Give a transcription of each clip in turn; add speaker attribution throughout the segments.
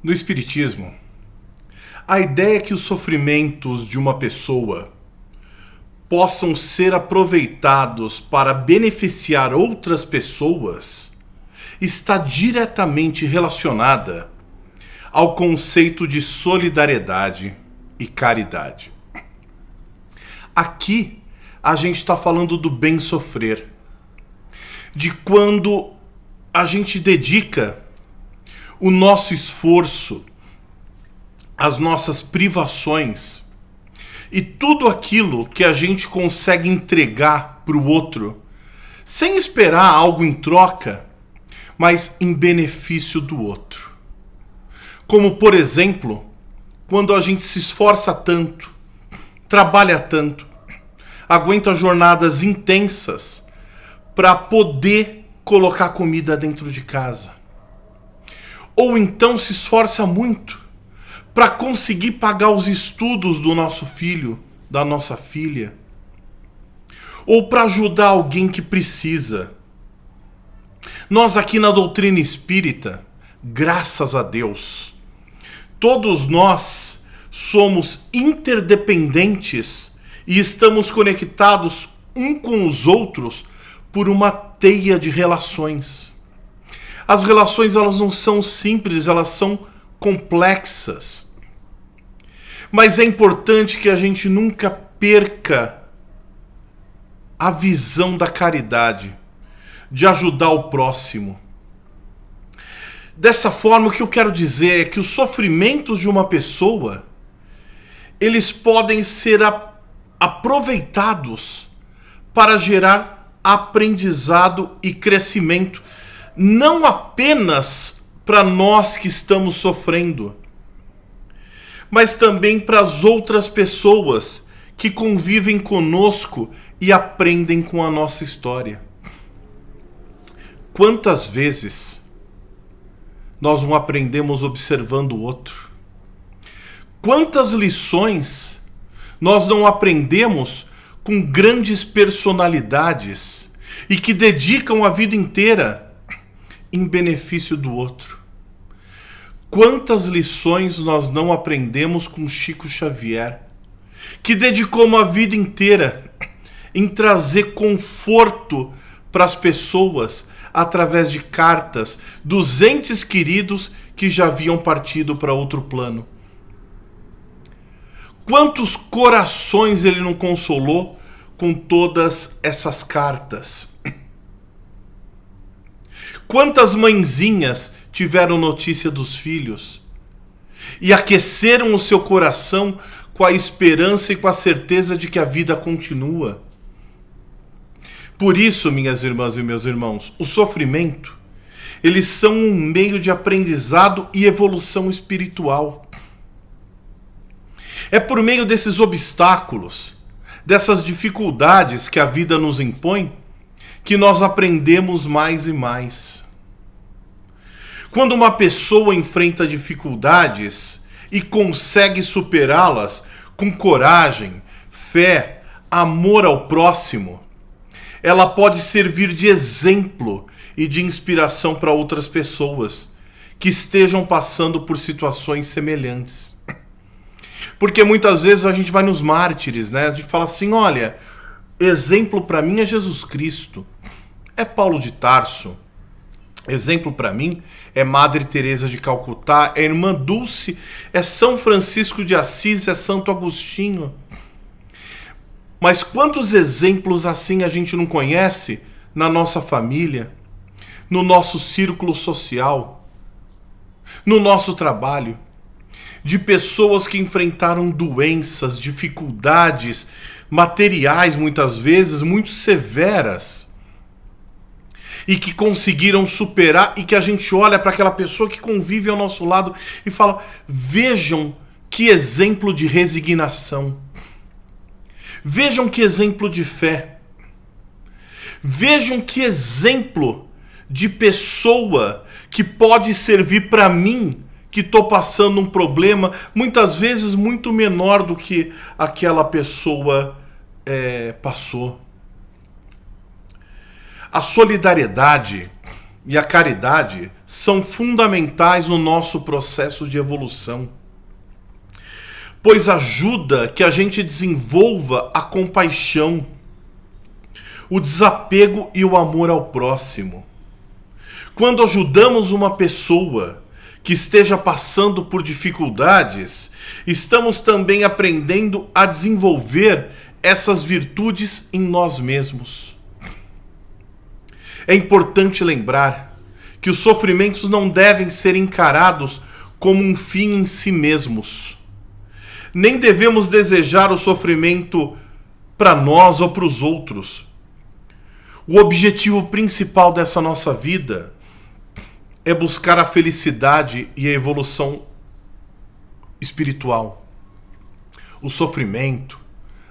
Speaker 1: No Espiritismo, a ideia é que os sofrimentos de uma pessoa possam ser aproveitados para beneficiar outras pessoas está diretamente relacionada ao conceito de solidariedade e caridade. Aqui a gente está falando do bem sofrer, de quando a gente dedica o nosso esforço, as nossas privações e tudo aquilo que a gente consegue entregar para o outro, sem esperar algo em troca, mas em benefício do outro. Como, por exemplo, quando a gente se esforça tanto, trabalha tanto, aguenta jornadas intensas para poder colocar comida dentro de casa. Ou então se esforça muito para conseguir pagar os estudos do nosso filho, da nossa filha. Ou para ajudar alguém que precisa. Nós aqui na doutrina espírita, graças a Deus, todos nós somos interdependentes e estamos conectados um com os outros por uma teia de relações. As relações, elas não são simples, elas são complexas. Mas é importante que a gente nunca perca a visão da caridade, de ajudar o próximo. Dessa forma, o que eu quero dizer é que os sofrimentos de uma pessoa, eles podem ser aproveitados para gerar aprendizado e crescimento, não apenas para nós que estamos sofrendo, mas também para as outras pessoas que convivem conosco e aprendem com a nossa história. Quantas vezes nós não aprendemos observando o outro? Quantas lições nós não aprendemos com grandes personalidades e que dedicam a vida inteira em benefício do outro? Quantas lições nós não aprendemos com Chico Xavier, que dedicou uma vida inteira em trazer conforto para as pessoas através de cartas dos entes queridos que já haviam partido para outro plano? Quantos corações ele não consolou com todas essas cartas? Quantas mãezinhas tiveram notícia dos filhos e aqueceram o seu coração com a esperança e com a certeza de que a vida continua? Por isso, minhas irmãs e meus irmãos, o sofrimento, eles são um meio de aprendizado e evolução espiritual. É por meio desses obstáculos, dessas dificuldades que a vida nos impõe, que nós aprendemos mais e mais. Quando uma pessoa enfrenta dificuldades e consegue superá-las com coragem, fé, amor ao próximo, ela pode servir de exemplo e de inspiração para outras pessoas que estejam passando por situações semelhantes. Porque muitas vezes a gente vai nos mártires, né? A gente fala assim, olha, exemplo para mim é Jesus Cristo, é Paulo de Tarso, exemplo para mim é Madre Teresa de Calcutá, é Irmã Dulce, é São Francisco de Assis, é Santo Agostinho. Mas quantos exemplos assim a gente não conhece na nossa família, no nosso círculo social, no nosso trabalho, de pessoas que enfrentaram doenças, dificuldades materiais, muitas vezes, muito severas, e que conseguiram superar, e que a gente olha para aquela pessoa que convive ao nosso lado e fala, vejam que exemplo de resignação. Vejam que exemplo de fé. Vejam que exemplo de pessoa que pode servir para mim, que estou passando um problema, muitas vezes muito menor do que aquela pessoa passou. A solidariedade e a caridade são fundamentais no nosso processo de evolução, pois ajuda que a gente desenvolva a compaixão, o desapego e o amor ao próximo. Quando ajudamos uma pessoa que esteja passando por dificuldades, estamos também aprendendo a desenvolver essas virtudes em nós mesmos. É importante lembrar que os sofrimentos não devem ser encarados como um fim em si mesmos. Nem devemos desejar o sofrimento para nós ou para os outros. O objetivo principal dessa nossa vida é buscar a felicidade e a evolução espiritual. O sofrimento,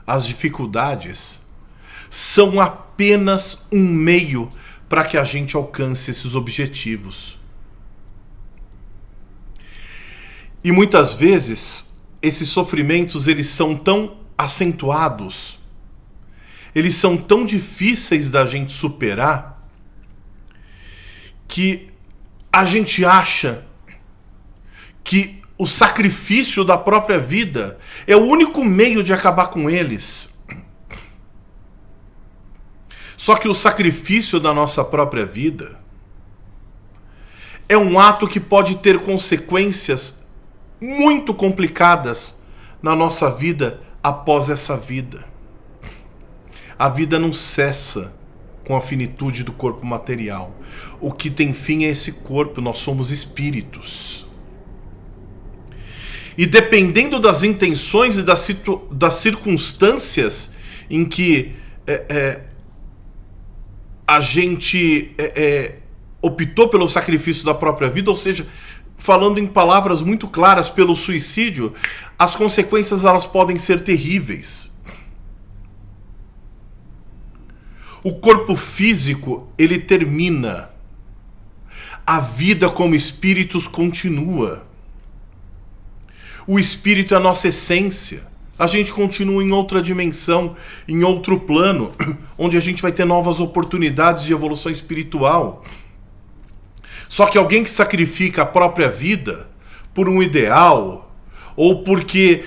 Speaker 1: as dificuldades, são apenas um meio para que a gente alcance esses objetivos. E muitas vezes, esses sofrimentos, eles são tão acentuados, eles são tão difíceis da gente superar, que a gente acha que o sacrifício da própria vida é o único meio de acabar com eles. Só que o sacrifício da nossa própria vida é um ato que pode ter consequências muito complicadas na nossa vida após essa vida. A vida não cessa com a finitude do corpo material. O que tem fim é esse corpo, nós somos espíritos. E dependendo das intenções e das circunstâncias em que a gente optou pelo sacrifício da própria vida, ou seja, falando em palavras muito claras, pelo suicídio, as consequências elas podem ser terríveis. O corpo físico, ele termina. A vida como espíritos continua. O espírito é a nossa essência. A gente continua em outra dimensão, em outro plano, onde a gente vai ter novas oportunidades de evolução espiritual. Só que alguém que sacrifica a própria vida por um ideal, ou porque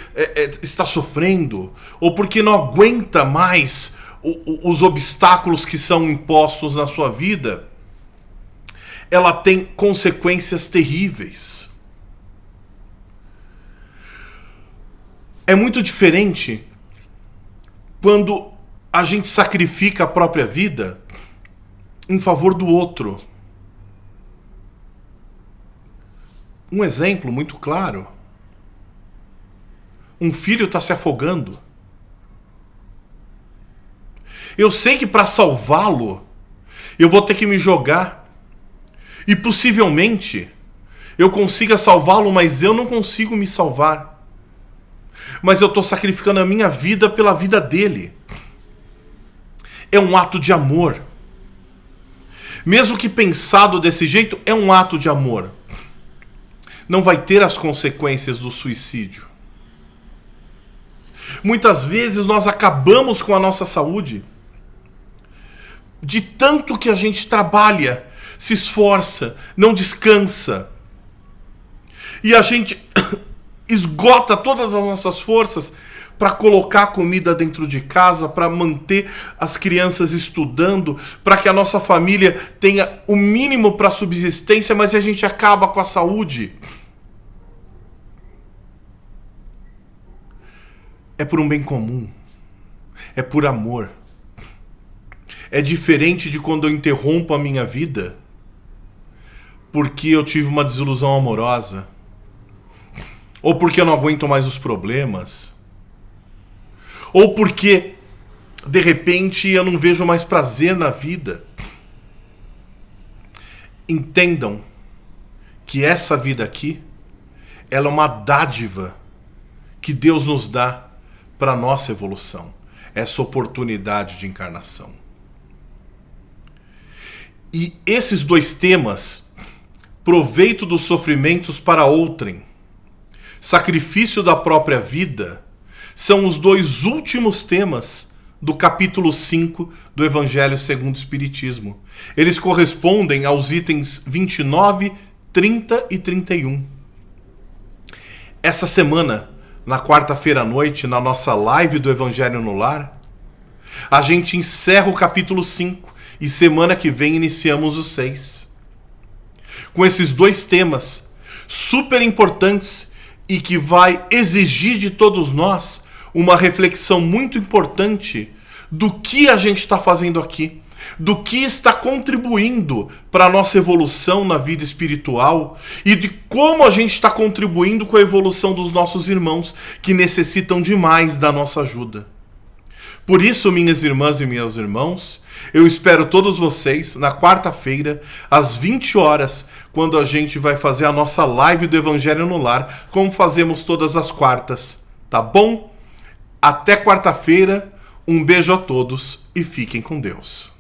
Speaker 1: está sofrendo, ou porque não aguenta mais os obstáculos que são impostos na sua vida, ela tem consequências terríveis. É muito diferente quando a gente sacrifica a própria vida em favor do outro. Um exemplo muito claro. Um filho está se afogando. Eu sei que para salvá-lo, eu vou ter que me jogar. E possivelmente, eu consiga salvá-lo, mas eu não consigo me salvar. Mas eu estou sacrificando a minha vida pela vida dele. É um ato de amor. Mesmo que pensado desse jeito, é um ato de amor. Não vai ter as consequências do suicídio. Muitas vezes nós acabamos com a nossa saúde. De tanto que a gente trabalha, se esforça, não descansa. E a gente esgota todas as nossas forças para colocar comida dentro de casa, para manter as crianças estudando, para que a nossa família tenha o mínimo para subsistência, mas a gente acaba com a saúde. É por um bem comum. É por amor. É diferente de quando eu interrompo a minha vida porque eu tive uma desilusão amorosa, ou porque eu não aguento mais os problemas, ou porque de repente eu não vejo mais prazer na vida. Entendam que essa vida aqui, ela é uma dádiva que Deus nos dá para a nossa evolução, essa oportunidade de encarnação. E esses dois temas, proveito dos sofrimentos para outrem, sacrifício da própria vida, são os dois últimos temas do capítulo 5 do Evangelho segundo o Espiritismo. Eles correspondem aos itens 29, 30 e 31. Essa semana, na quarta-feira à noite, na nossa live do Evangelho no Lar, a gente encerra o capítulo 5 e semana que vem iniciamos o 6. Com esses dois temas super importantes e que vai exigir de todos nós uma reflexão muito importante do que a gente está fazendo aqui, do que está contribuindo para a nossa evolução na vida espiritual e de como a gente está contribuindo com a evolução dos nossos irmãos que necessitam demais da nossa ajuda. Por isso, minhas irmãs e meus irmãos, eu espero todos vocês na quarta-feira, às 20 horas, quando a gente vai fazer a nossa live do Evangelho no Lar, como fazemos todas as quartas. Tá bom? Até quarta-feira, um beijo a todos e fiquem com Deus.